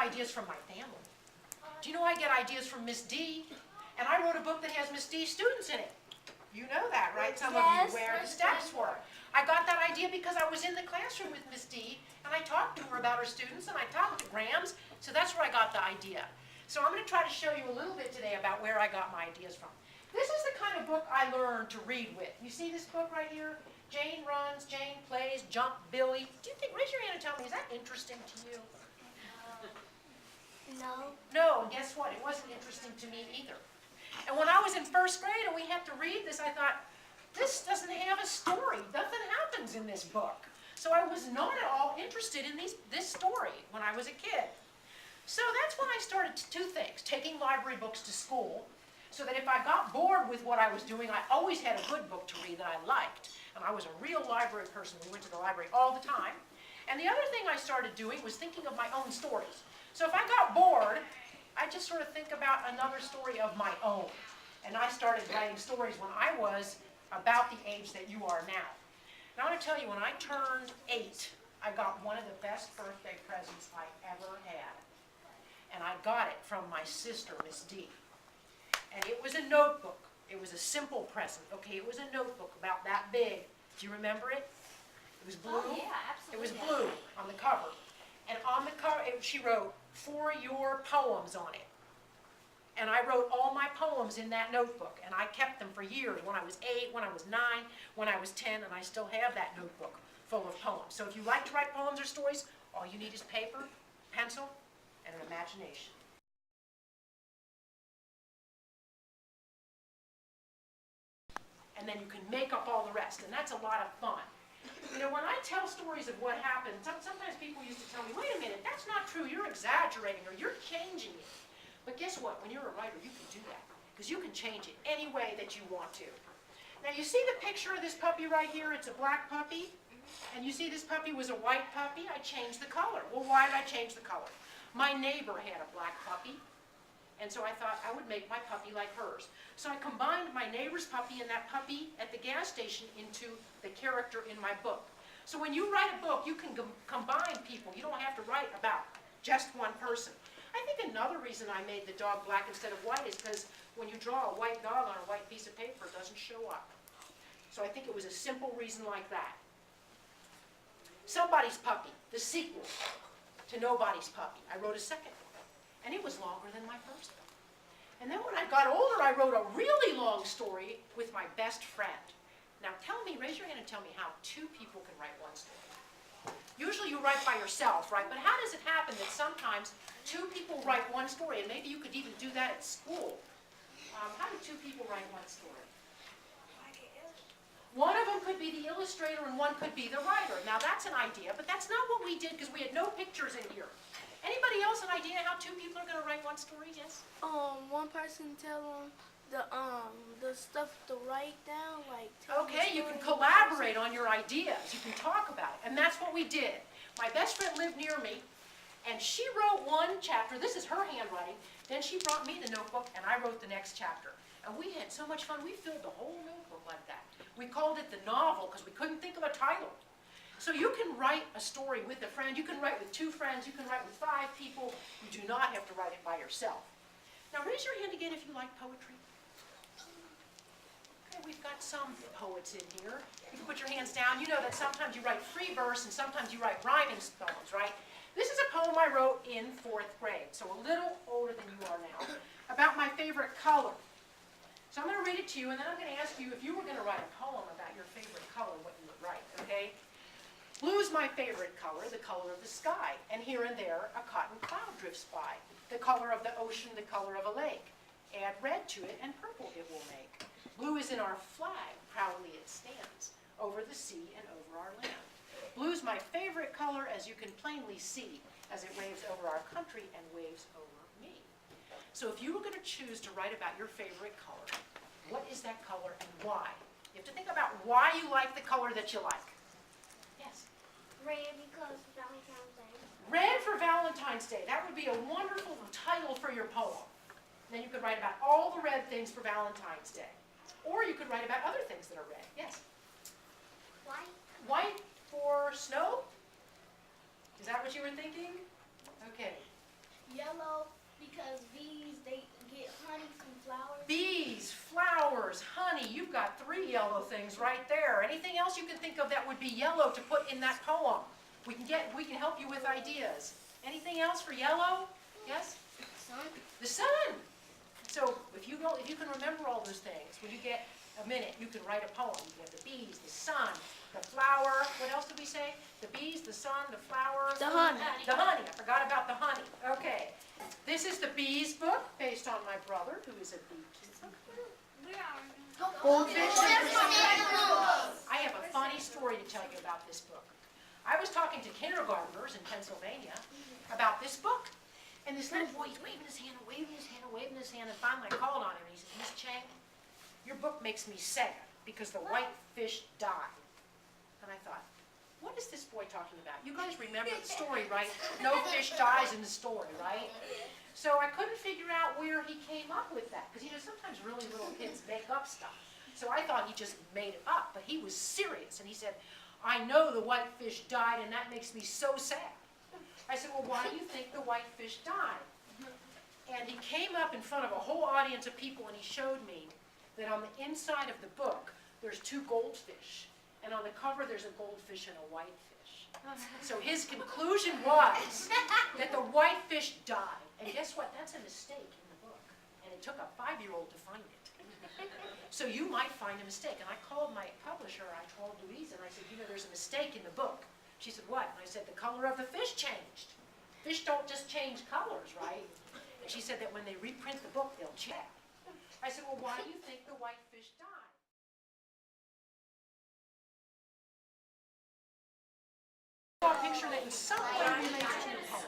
ideas from my family. Do you know I get ideas from Miss D? And I wrote a book that has Miss D's students in it. You know that, right? Some of you, where the steps were. I got that idea because I was in the classroom with Miss D, and I talked to her about her students, and I talked to Grams, so that's where I got the idea. So I'm going to try to show you a little bit today about where I got my ideas from. This is the kind of book I learned to read with. You see this book right here? Jane runs, Jane plays, Jump Billy. Do you think, raise your hand and tell me, is that interesting to you? No. No, and guess what? It wasn't interesting to me either. And when I was in first grade and we had to read this, I thought, this doesn't have a story. Nothing happens in this book. So I was not at all interested in this story when I was a kid. So that's when I started two things, taking library books to school, so that if I got bored with what I was doing, I always had a good book to read that I liked. And I was a real library person. We went to the library all the time. And the other thing I started doing was thinking of my own stories. So if I got bored, I just sort of think about another story of my own. And I started writing stories when I was about the age that you are now. And I want to tell you, when I turned 8, I got one of the best birthday presents I ever had. And I got it from my sister, Miss D. And it was a notebook. It was a simple present, okay? It was a notebook about that big. Do you remember it? It was blue. Oh, yeah, absolutely. It was blue on the cover. And on the cover, she wrote, "For your poems" on it. And I wrote all my poems in that notebook, and I kept them for years, when I was 8, when I was 9, when I was 10, and I still have that notebook full of poems. So if you like to write poems or stories, all you need is paper, pencil, and an imagination. And then you can make up all the rest, and that's a lot of fun. You know, when I tell stories of what happened, sometimes people used to tell me, wait a minute, that's not true, you're exaggerating, or you're changing it. But guess what? When you're a writer, you can do that, because you can change it any way that you want to. Now, you see the picture of this puppy right here? It's a black puppy. And you see this puppy was a white puppy? I changed the color. Well, why did I change the color? My neighbor had a black puppy, and so I thought I would make my puppy like hers. So I combined my neighbor's puppy and that puppy at the gas station into the character in my book. So when you write a book, you can combine people. You don't have to write about just one person. I think another reason I made the dog black instead of white is because when you draw a white dog on a white piece of paper, it doesn't show up. So I think it was a simple reason like that. Somebody's Puppy, the sequel to Nobody's Puppy. I wrote a second one, and it was longer than my first one. And then when I got older, I wrote a really long story with my best friend. Now tell me, raise your hand and tell me how two people can write one story. Usually you write by yourself, right? But how does it happen that sometimes two people write one story, and maybe you could even do that at school? How do two people write one story? One of them could be the illustrator and one could be the writer. Now that's an idea, but that's not what we did because we had no pictures in here. Anybody else an idea how two people are going to write one story? Yes? One person tell them the stuff to write down, like. Okay, you can collaborate on your ideas. You can talk about it, and that's what we did. My best friend lived near me, and she wrote one chapter. This is her handwriting. Then she brought me the notebook, and I wrote the next chapter. And we had so much fun. We filled the whole notebook like that. We called it the novel because we couldn't think of a title. So you can write a story with a friend. You can write with 2 friends. You can write with 5 people. You do not have to write it by yourself. Now raise your hand again if you like poetry. Okay, we've got some poets in here. You can put your hands down. You know that sometimes you write free verse and sometimes you write rhyming poems, right? This is a poem I wrote in 4th grade, so a little older than you are now, about my favorite color. So I'm going to read it to you, and then I'm going to ask you if you were going to write a poem about your favorite color, what you would write, okay? Blue is my favorite color, the color of the sky, and here and there a cotton cloud drifts by. The color of the ocean, the color of a lake. Add red to it, and purple it will make. Blue is in our flag, proudly it stands, over the sea and over our land. Blue is my favorite color, as you can plainly see, as it waves over our country and waves over me. So if you were going to choose to write about your favorite color, what is that color and why? You have to think about why you like the color that you like. Yes? Red because Valentine's Day. Red for Valentine's Day. That would be a wonderful title for your poem. Then you could write about all the red things for Valentine's Day. Or you could write about other things that are red. Yes? White. White for snow? Is that what you were thinking? Okay. yellow because bees, they get honey from flowers. Bees, flowers, honey. You've got 3 yellow things right there. Anything else you can think of that would be yellow to put in that poem? We can help you with ideas. Anything else for yellow? Yes? Sun. The sun. So if you can remember all those things, when you get a minute, you can write a poem. You have the bees, the sun, the flower. What else did we say? The bees, the sun, the flower. The honey. The honey. I forgot about the honey. Okay. This is the bees book, based on my brother, who is a beekeeper. Goldfish. I have a funny story to tell you about this book. I was talking to kindergartners in Pennsylvania about this book. And this little boy, he's waving his hand, waving his hand, waving his hand, and finally I called on him, and he said, Miss Chang, your book makes me sad because the white fish died. And I thought, what is this boy talking about? You guys remember the story, right? No fish dies in the story, right? So I couldn't figure out where he came up with that, because sometimes really little kids make up stuff. So I thought he just made it up, but he was serious, and he said, I know the white fish died, and that makes me so sad. I said, well, why do you think the white fish died? And he came up in front of a whole audience of people and he showed me that on the inside of the book, there's 2 goldfish. And on the cover, there's a goldfish and a white fish. So his conclusion was that the white fish died. And guess what? That's a mistake in the book. And it took a 5-year-old to find it. So you might find a mistake. And I called my publisher, I called Louise, and I said, there's a mistake in the book. She said, what? And I said, the color of the fish changed. Fish don't just change colors, right? And she said that when they reprint the book, they'll change. I said, well, why do you think the white fish died? A picture that in some way relates to the poem.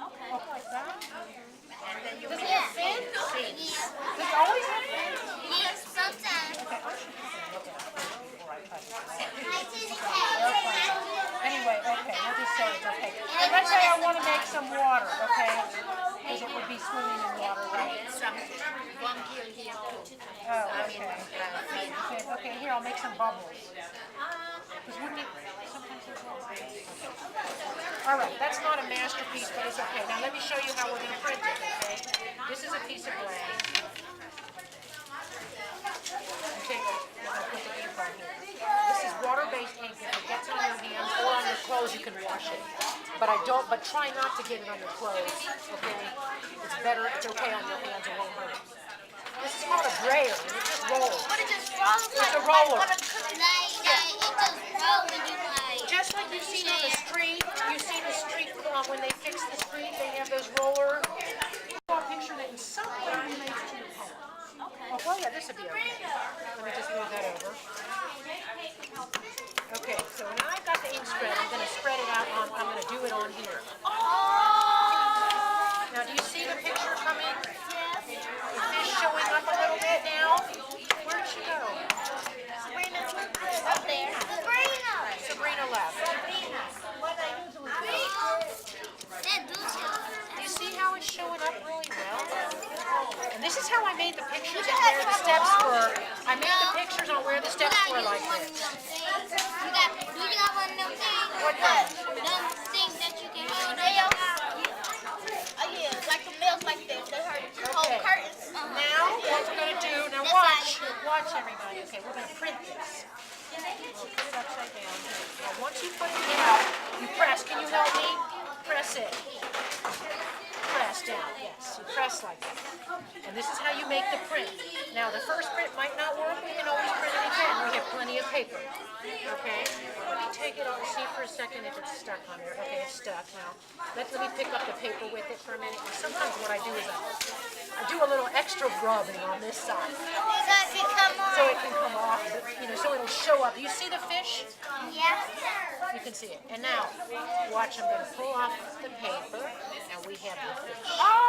Okay. Like that? And then you make a fin? Does it always have fins? Yes, sometimes. Okay, I should look at it. All right, I anyway, okay, we'll just say it's okay. And let's say I want to make some water, okay? Because it would be swimming in water, right? Oh, okay. Okay, here, I'll make some bubbles. Because wouldn't it sometimes there's bubbles? All right, that's not a masterpiece, but it's okay. Now let me show you how we're going to print it, okay? This is a piece of glass. Okay, I'll put the ink on here. This is water-based ink. If it gets on your hands or on your clothes, you can wash it. But try not to get it on your clothes, okay? It's better, it's okay on your hands, it won't hurt. This is called a brayer, and it just rolls. But it just rolls It's a roller. it just rolls when you like. Just like you've seen on the street, when they fix the street, they have those roller. A picture that in some way relates to the poem. Oh, well, yeah, this would be okay. Let me just move that over. Okay, so now I've got the ink spread. I'm going to spread it out on, I'm going to do it on here. Now, do you see the picture coming? The fish showing up a little bit now? Where'd she go? Up there. Sabrina left. Do you see how it's showing up really well? And this is how I made the pictures and where the steps were. I made the pictures on where the steps were like this. You got one of them things? What kind? Them things that you can hold on your house. Oh yeah, like the nails like this. They hurt. Okay. Curtains. Now, what we're going to do, now watch everybody. Okay, we're going to print this. We'll put it upside down. Now, once you put it out, you press. Can you help me? Press it. Press down, yes. You press like that. And this is how you make the print. Now, the first print might not work. We can always print it again. We have plenty of paper. Okay? Let me take it off and see for a second if it's stuck on there. Okay, it's stuck. Now, let me pick up the paper with it for a minute. And sometimes what I do is I do a little extra rubbing on this side. So it can come off, so it'll show up. You see the fish? Yeah. You can see it. And now, watch, I'm going to pull off the paper, and we have the fish. Oh!